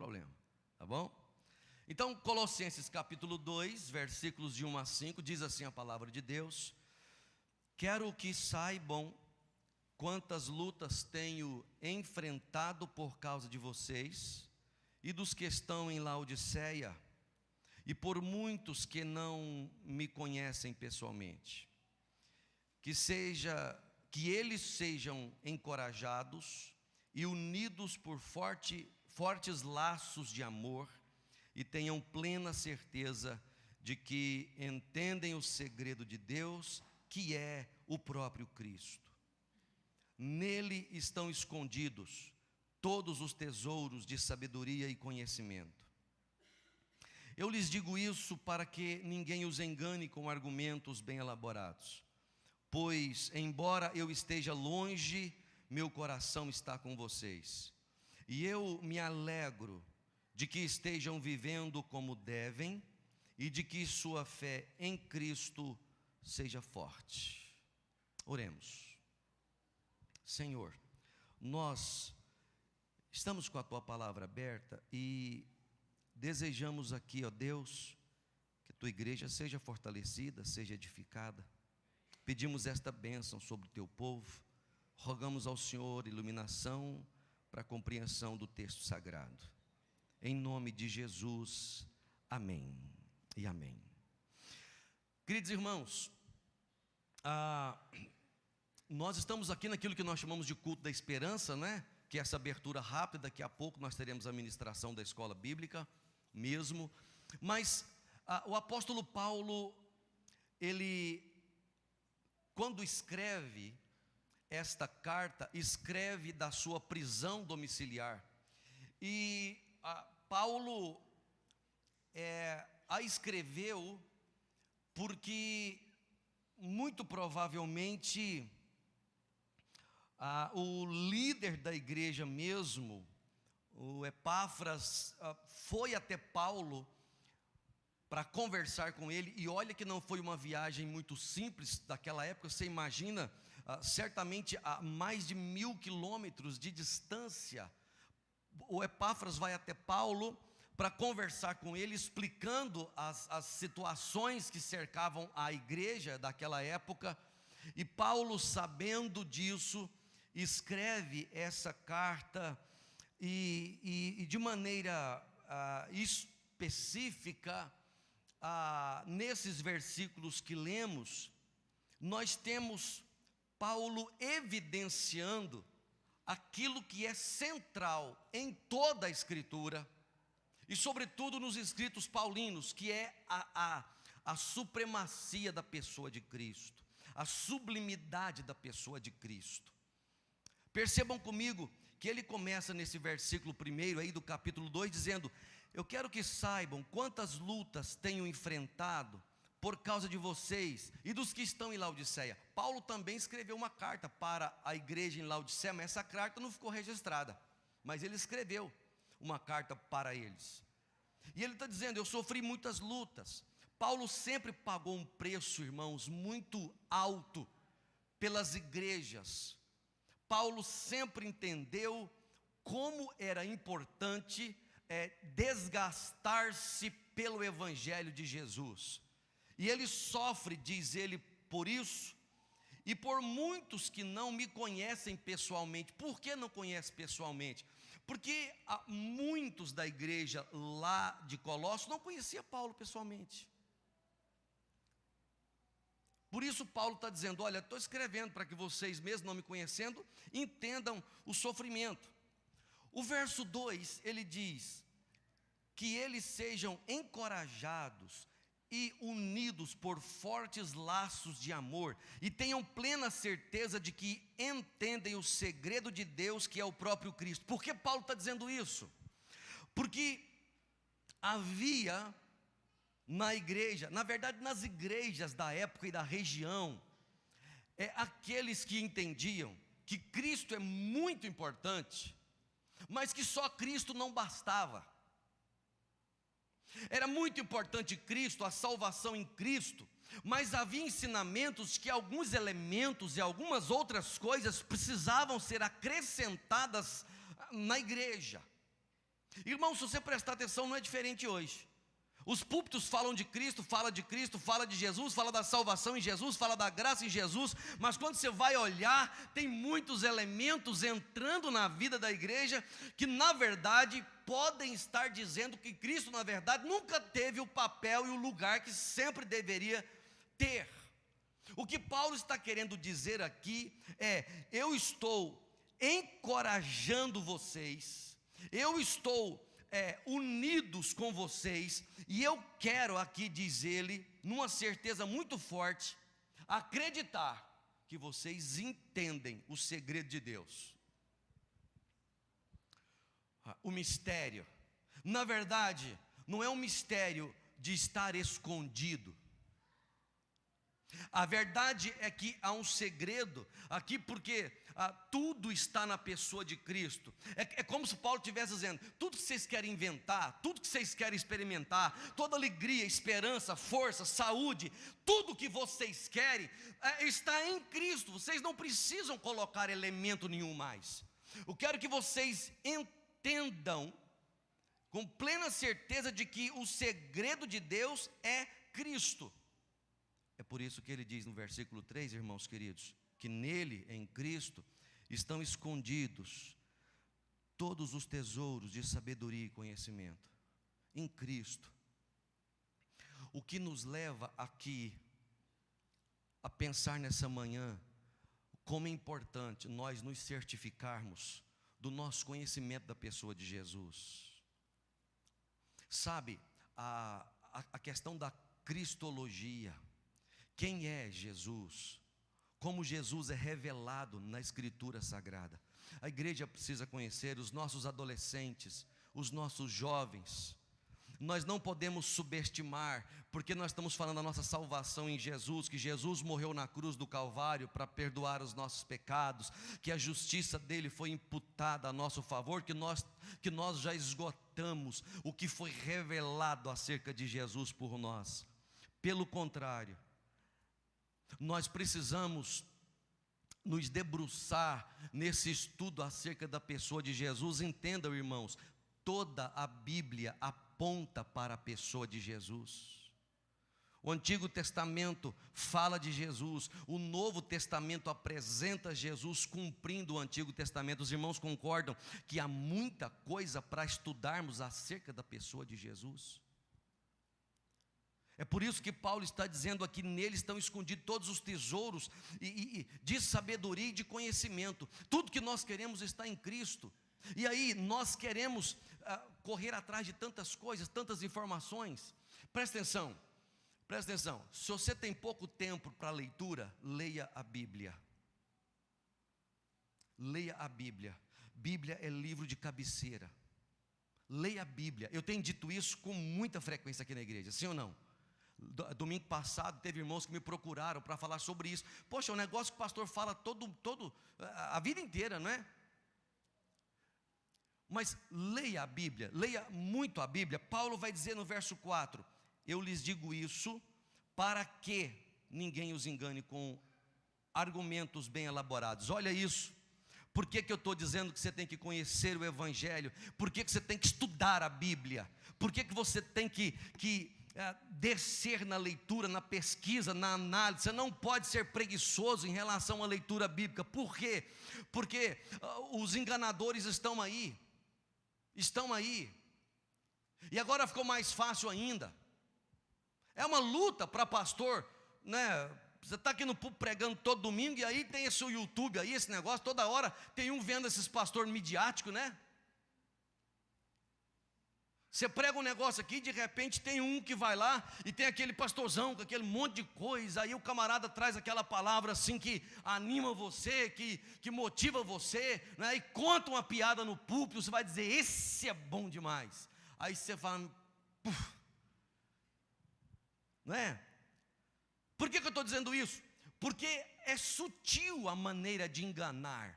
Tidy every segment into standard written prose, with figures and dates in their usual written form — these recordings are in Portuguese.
problema, tá bom? Então, Colossenses capítulo 2, versículos de 1 a 5, diz assim a palavra de Deus: quero que saibam quantas lutas tenho enfrentado por causa de vocês e dos que estão em Laodiceia, e por muitos que não me conhecem pessoalmente. Que eles sejam encorajados e unidos por fortes laços de amor, e tenham plena certeza de que entendem o segredo de Deus, que é o próprio Cristo. Nele estão escondidos todos os tesouros de sabedoria e conhecimento. Eu lhes digo isso para que ninguém os engane com argumentos bem elaborados. Pois, embora eu esteja longe, meu coração está com vocês. E eu me alegro de que estejam vivendo como devem e de que sua fé em Cristo seja forte. Oremos. Senhor, nós estamos com a Tua palavra aberta e desejamos aqui, ó Deus, que a Tua igreja seja fortalecida, seja edificada. Pedimos esta bênção sobre o Teu povo, rogamos ao Senhor iluminação para a compreensão do texto sagrado. Em nome de Jesus, amém e amém. Queridos irmãos, nós estamos aqui naquilo que nós chamamos de culto da esperança, né? Que é essa abertura rápida. Daqui a pouco nós teremos a ministração da escola bíblica mesmo. Mas o apóstolo Paulo, ele, quando escreve esta carta, escreve da sua prisão domiciliar. E Paulo a escreveu porque muito provavelmente o líder da igreja mesmo, o Epáfras, foi até Paulo para conversar com ele. E olha que não foi uma viagem muito simples daquela época. Você imagina, certamente a mais de 1000 quilômetros de distância, o Epáfras vai até Paulo para conversar com ele, explicando as situações que cercavam a igreja daquela época. E Paulo, sabendo disso, escreve essa carta e de maneira específica, nesses versículos que lemos, nós temos Paulo evidenciando aquilo que é central em toda a Escritura, e sobretudo nos escritos paulinos, que é a supremacia da pessoa de Cristo, a sublimidade da pessoa de Cristo. Percebam comigo que ele começa nesse versículo primeiro aí do capítulo 2, dizendo: eu quero que saibam quantas lutas tenho enfrentado por causa de vocês e dos que estão em Laodiceia. Paulo também escreveu uma carta para a igreja em Laodiceia, mas essa carta não ficou registrada, mas ele escreveu uma carta para eles. E ele está dizendo: eu sofri muitas lutas. Paulo sempre pagou um preço, irmãos, muito alto pelas igrejas. Paulo sempre entendeu como era importante desgastar-se pelo evangelho de Jesus. E ele sofre, diz ele, por isso, e por muitos que não me conhecem pessoalmente. Por que não conhecem pessoalmente? Porque muitos da igreja lá de Colossos não conheciam Paulo pessoalmente. Por isso Paulo está dizendo: olha, estou escrevendo para que vocês, mesmo não me conhecendo, entendam o sofrimento. O verso 2, ele diz que eles sejam encorajados e unidos por fortes laços de amor, e tenham plena certeza de que entendem o segredo de Deus, que é o próprio Cristo. Por que Paulo está dizendo isso? Porque havia na igreja, na verdade nas igrejas da época e da região, aqueles que entendiam que Cristo é muito importante, mas que só Cristo não bastava. Era muito importante Cristo, a salvação em Cristo, mas havia ensinamentos que alguns elementos e algumas outras coisas precisavam ser acrescentadas na igreja. Irmão, se você prestar atenção, não é diferente hoje. Os púlpitos falam de Cristo, fala de Jesus, fala da salvação em Jesus, fala da graça em Jesus, mas quando você vai olhar, tem muitos elementos entrando na vida da igreja, que na verdade podem estar dizendo que Cristo na verdade nunca teve o papel e o lugar que sempre deveria ter. O que Paulo está querendo dizer aqui é: eu estou encorajando vocês, eu estou unidos com vocês, e eu quero aqui, diz ele, numa certeza muito forte, acreditar que vocês entendem o segredo de Deus. O mistério, na verdade, não é um mistério de estar escondido. A verdade é que há um segredo aqui, porque tudo está na pessoa de Cristo. É como se Paulo estivesse dizendo: tudo que vocês querem inventar, tudo que vocês querem experimentar, toda alegria, esperança, força, saúde, tudo que vocês querem está em Cristo. Vocês não precisam colocar elemento nenhum mais. Eu quero que vocês entendam com plena certeza de que o segredo de Deus é Cristo. É por isso que ele diz no versículo 3, irmãos queridos, que nele, em Cristo, estão escondidos todos os tesouros de sabedoria e conhecimento. Em Cristo. O que nos leva aqui a pensar nessa manhã, como é importante nós nos certificarmos do nosso conhecimento da pessoa de Jesus. Sabe, a questão da cristologia. Quem é Jesus? Como Jesus é revelado na Escritura Sagrada. A igreja precisa conhecer os nossos adolescentes, os nossos jovens. Nós não podemos subestimar, porque nós estamos falando da nossa salvação em Jesus, que Jesus morreu na cruz do Calvário para perdoar os nossos pecados, que a justiça dele foi imputada a nosso favor, que nós já esgotamos o que foi revelado acerca de Jesus por nós. Pelo contrário, nós precisamos nos debruçar nesse estudo acerca da pessoa de Jesus. Entendam, irmãos, toda a Bíblia aponta para a pessoa de Jesus. O Antigo Testamento fala de Jesus, o Novo Testamento apresenta Jesus cumprindo o Antigo Testamento. Os irmãos concordam que há muita coisa para estudarmos acerca da pessoa de Jesus? É por isso que Paulo está dizendo aqui: nele estão escondidos todos os tesouros de sabedoria e de conhecimento. Tudo que nós queremos está em Cristo. E aí nós queremos correr atrás de tantas coisas, tantas informações. Presta atenção. Se você tem pouco tempo para leitura, leia a Bíblia. Leia a Bíblia. Bíblia é livro de cabeceira. Leia a Bíblia. Eu tenho dito isso com muita frequência aqui na igreja, sim ou não? Domingo passado teve irmãos que me procuraram para falar sobre isso. Poxa, é um negócio que o pastor fala a vida inteira, não é? Mas leia a Bíblia, leia muito a Bíblia. Paulo vai dizer no verso 4: eu lhes digo isso para que ninguém os engane com argumentos bem elaborados. Olha isso. Por que eu estou dizendo que você tem que conhecer o Evangelho? Por que você tem que estudar a Bíblia? Por que você tem que descer na leitura, na pesquisa, na análise? Você não pode ser preguiçoso em relação à leitura bíblica. Por quê? Porque os enganadores estão aí. E agora ficou mais fácil ainda. É uma luta para pastor, né? Você está aqui no púlpito pregando todo domingo, e aí tem esse YouTube aí, esse negócio, toda hora tem um vendo esses pastores midiáticos, né? Você prega um negócio aqui, de repente tem um que vai lá e tem aquele pastorzão com aquele monte de coisa. Aí o camarada traz aquela palavra assim que anima você, que motiva você, né? E conta uma piada no púlpito. Você vai dizer: esse é bom demais. Aí você fala: puf. Não é? Por que eu estou dizendo isso? Porque é sutil a maneira de enganar.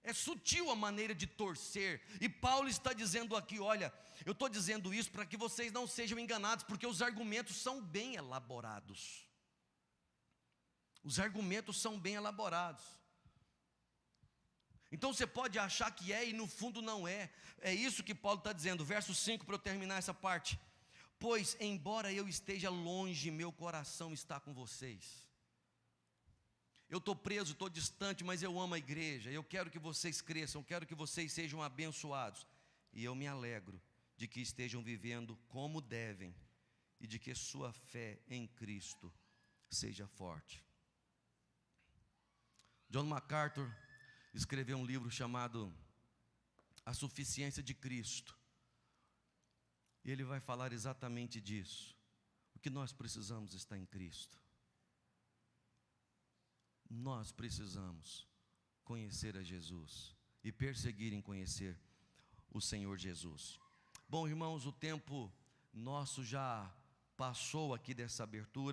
É sutil a maneira de torcer. E Paulo está dizendo aqui: olha, eu estou dizendo isso para que vocês não sejam enganados, porque os argumentos são bem elaborados. Os argumentos são bem elaborados. Então você pode achar que é e no fundo não é. É isso que Paulo está dizendo, verso 5, para eu terminar essa parte. Pois, embora eu esteja longe, meu coração está com vocês. Eu estou preso, estou distante, mas eu amo a igreja. Eu quero que vocês cresçam, eu quero que vocês sejam abençoados. E eu me alegro de que estejam vivendo como devem e de que sua fé em Cristo seja forte. John MacArthur escreveu um livro chamado A Suficiência de Cristo. E ele vai falar exatamente disso. O que nós precisamos está em Cristo. Nós precisamos conhecer a Jesus e perseguir em conhecer o Senhor Jesus. Bom, irmãos, o tempo nosso já passou aqui dessa abertura.